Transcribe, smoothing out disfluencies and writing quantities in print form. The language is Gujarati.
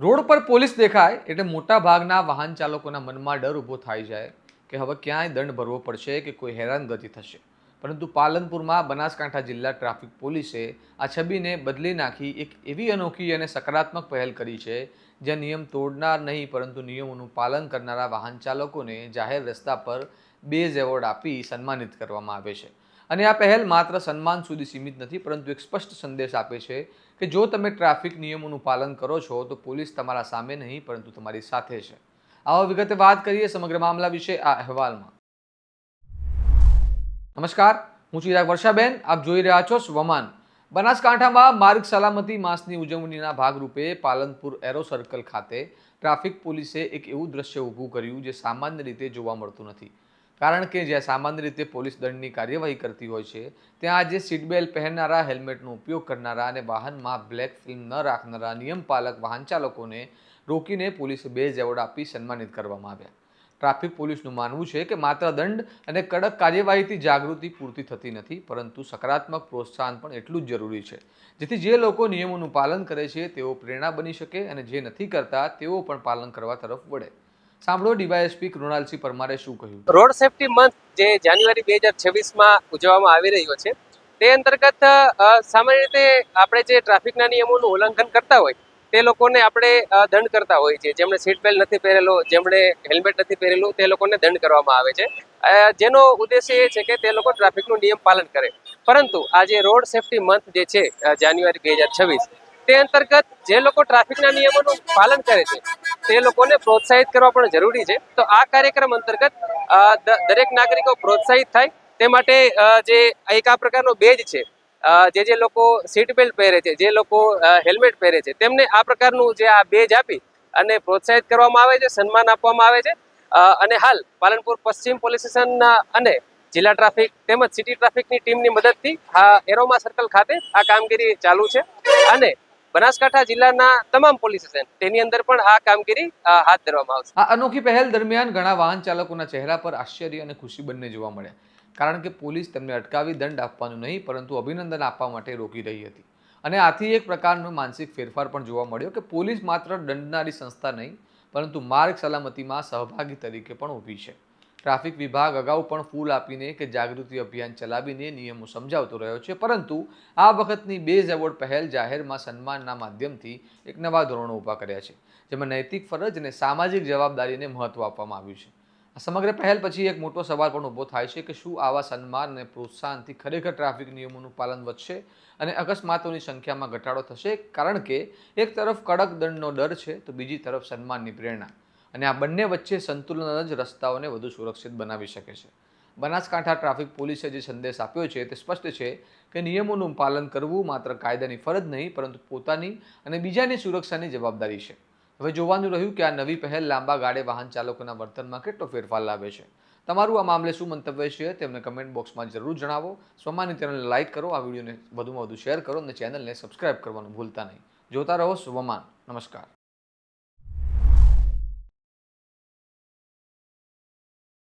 રોડ પર પોલીસ દેખાય એટલે મોટા ભાગના વાહન ચાલકોના મનમાં ડર ઊભો થાય જાય કે હવે ક્યાંય દંડ ભરવો પડશે કે કોઈ હેરાનગતિ થશે. પરંતુ પાલનપુરમાં બનાસકાંઠા જિલ્લા ટ્રાફિક પોલીસે આ છબીને બદલી નાખી એક એવી અનોખી અને સકારાત્મક પહેલ કરી છે જ્યાં નિયમ તોડનાર નહીં પરંતુ નિયમોનું પાલન કરનારા વાહન ચાલકોને જાહેર રસ્તા પર બેઝ એવોર્ડ આપી સન્માનિત કરવામાં આવે છે. અને આ પહેલ માત્ર સન્માન સુધી સીમિત નથી પરંતુ એક સ્પષ્ટ સંદેશ આપે છે કે જો તમે ટ્રાફિક નિયમોનું પાલન કરો છો તો પોલીસ તમારા સામે નહીં પરંતુ તમારી સાથે છે. આવો વિગતે વાત કરીએ સમગ્ર મામલા વિશે આ અહેવાલમાં. નમસ્કાર, હું ચિરાગ વર્ષાબેન, આપ જોઈ રહ્યા છો સ્વમાન. બનાસકાંઠામાં માર્ગ સલામતી માસની ઉજવણીના ભાગરૂપે પાલનપુર એરો સર્કલ ખાતે ટ્રાફિક પોલીસે એક એવું દ્રશ્ય ઊભું કર્યું જે સામાન્ય રીતે જોવા મળતું નથી. કારણ કે જ્યાં સામાન્ય રીતે પોલીસ દંડની કાર્યવાહી કરતી હોય છે ત્યાં આજે સીટ બેલ્ટ પહેરનારા, હેલ્મેટનો ઉપયોગ કરનારા અને વાહનમાં બ્લેક ફિલ્મ ન રાખનારા નિયમપાલક વાહન ચાલકોને રોકીને પોલીસે બેઝ એવોર્ડ આપી સન્માનિત કરવામાં આવ્યા. ટ્રાફિક પોલીસનું માનવું છે કે માત્ર દંડ અને કડક કાર્યવાહીથી જાગૃતિ પૂરતી થતી નથી પરંતુ સકારાત્મક પ્રોત્સાહન પણ એટલું જ જરૂરી છે, જેથી જે લોકો નિયમોનું પાલન કરે છે તેઓ પ્રેરણા બની શકે અને જે નથી કરતા તેઓ પણ પાલન કરવા તરફ વળે. સાંભળો ડીવાયએસપી કૃણાલસિંહ પરમારે શું કહ્યું. રોડ સેફટી મંથ જે જાન્યુઆરી 2026માં ઉજવવામાં આવી રહ્યો છે તે અંતર્ગત સામાન્ય રીતે આપણે જે ટ્રાફિકના નિયમોનું ઉલ્લંઘન કરતા હોય તે લોકોને આપણે દંડ કરતા હોય છે. જેમણે સીટ બેલ્ટ નથી પહેરેલો, જેમણે હેલ્મેટ નથી પહેરેલું, તે લોકોને દંડ કરવામાં આવે છે, જેનો ઉદ્દેશ્ય એ છે કે તે લોકો ટ્રાફિકનું નિયમ પાલન કરે. પરંતુ આ જે રોડ સેફટી મંથ જે છે જાન્યુઆરી 2026 તે અંતર્ગત જે લોકો ટ્રાફિકના નિયમોનું પાલન કરે છે તે લોકોને પ્રોત્સાહિત કરવા પણ જરૂરી છે. તો આ કાર્યક્રમ અંતર્ગત દરેક નાગરિકો પ્રોત્સાહિત થાય તે માટે જે એક આ પ્રકારનો બેજ છે, જે લોકો સીટ બેલ્ટ પહેરે છે, જે લોકો હેલ્મેટ પહેરે છે, તેમને આ પ્રકારનું જે આ બેજ આપી અને પ્રોત્સાહિત કરવામાં આવે છે, સન્માન આપવામાં આવે છે. અને હાલ પાલનપુર પશ્ચિમ પોલીસ સ્ટેશન અને જિલ્લા ટ્રાફિક તેમજ સિટી ટ્રાફિકની ટીમની મદદથી આ એરોમા સર્કલ ખાતે આ કામગીરી ચાલુ છે અને બનાસકાંઠા જિલ્લાના તમામ પોલીસ સ્ટેશન તેની અંદર પણ આ કામગીરી હાથ ધરવામાં આવશે. આ અનોખી પહેલ દરમિયાન ઘણા વાહન ચાલકોના ચહેરા પર આશ્ચર્ય અને ખુશી બંને જોવા મળ્યા, કારણ કે પોલીસ તેમને અટકાવી દંડ આપવાનું નહીં પરંતુ અભિનંદન આપવા માટે રોકી રહી હતી. અને આથી એક પ્રકારનો માનસિક ફેરફાર પણ જોવા મળ્યો કે પોલીસ માત્ર દંડનારી સંસ્થા નહીં પરંતુ માર્ગ સલામતીમાં સહભાગી તરીકે પણ ઊભી છે. ટ્રાફિક વિભાગ અગાઉ પણ ફૂલ આપીને કે જાગૃતિ અભિયાન ચલાવીને નિયમો સમજાવતો રહ્યો છે, પરંતુ આ વખતની બેઝ એવોર્ડ પહેલ જાહેરમાં સન્માનના માધ્યમથી એક નવા ધોરણો ઊભા કર્યા છે, જેમાં નૈતિક ફરજ અને સામાજિક જવાબદારીને મહત્વ આપવામાં આવ્યું છે. આ સમગ્ર પહેલ પછી એક મોટો સવાલ પણ ઊભો થાય છે કે શું આવા સન્માન અને પ્રોત્સાહનથી ખરેખર ટ્રાફિક નિયમોનું પાલન વધશે અને અકસ્માતોની સંખ્યામાં ઘટાડો થશે? કારણ કે એક તરફ કડક દંડનો ડર છે તો બીજી તરફ સન્માનની પ્રેરણા, અને આ બંને વચ્ચે સંતુલન જ રસ્તાઓને વધુ સુરક્ષિત બનાવી શકે છે. બનાસકાંઠા ટ્રાફિક પોલીસે જે સંદેશ આપ્યો છે તે સ્પષ્ટ છે કે નિયમોનું પાલન કરવું માત્ર કાયદાની ફરજ નહીં પરંતુ પોતાની અને બીજાની સુરક્ષાની જવાબદારી છે. હવે જોવાનું રહ્યું કે આ નવી પહેલ લાંબા ગાળે વાહન ચાલકોના વર્તનમાં કેટલો ફેરફાર લાવે છે. તમારું આ મામલે શું મંતવ્ય છે તેમને કમેન્ટ બોક્સમાં જરૂર જણાવો. સ્વમાની ચેનલને લાઇક કરો, આ વિડીયોને વધુમાં વધુ શેર કરો અને ચેનલને સબસ્ક્રાઇબ કરવાનું ભૂલતા નહીં. જોતા રહો સ્વમાન. નમસ્કાર.